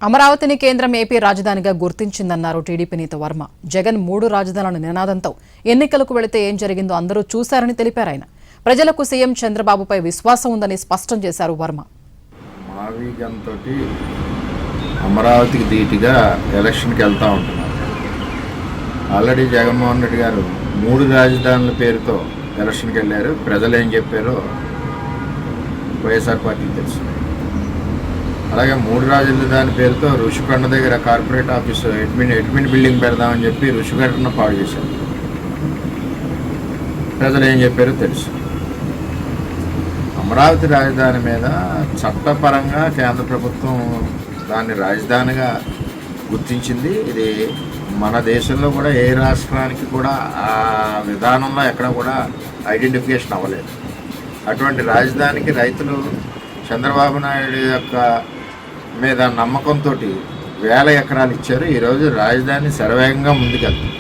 అమరావతిని కేంద్రం ఏపీ రాజధానిగా గుర్తించిందన్నారు టీడీపీ నేత వర్మ. జగన్ 3 రాజధానుల నినాదంతో ఎన్నికలకు వెళితే ఏం జరిగిందో అందరూ చూశారని తెలిపారు ఆయన. ప్రజలకు సీఎం చంద్రబాబుపై విశ్వాసం ఉందని స్పష్టం చేశారు వర్మ. అమరావతికి ధీటుగా ఎలక్షన్కి వెళ్తూ ఉంటున్నారు. ఆల్రెడీ జగన్మోహన్ రెడ్డి గారు 3 రాజధానుల పేరుతో ఎలక్షన్కి వెళ్ళారు. ప్రజలు ఏం చెప్పారో వైఎస్ఆర్ పార్టీకి తెలుసు. అలాగే 3 రాజధాని పేరుతో ఋషికొండ దగ్గర కార్పొరేట్ ఆఫీసు అడ్మిన్ బిల్డింగ్ పెడదామని చెప్పి ఋషికొండను పాడు చేశారు. ప్రజలు ఏం చెప్పారో తెలుసు. అమరావతి రాజధాని మీద చట్టపరంగా కేంద్ర ప్రభుత్వం దాన్ని రాజధానిగా గుర్తించింది. ఇది మన దేశంలో కూడా ఏ రాష్ట్రానికి కూడా ఆ విధానంలో ఎక్కడ కూడా ఐడెంటిఫికేషన్ అవ్వలేదు. అటువంటి రాజధానికి రైతులు చంద్రబాబు నాయుడు యొక్క మీద నమ్మకంతో 1000 ఎకరాలు ఇచ్చారు. ఈరోజు రాజధాని శరవేగంగా ముందుకెళ్తుంది.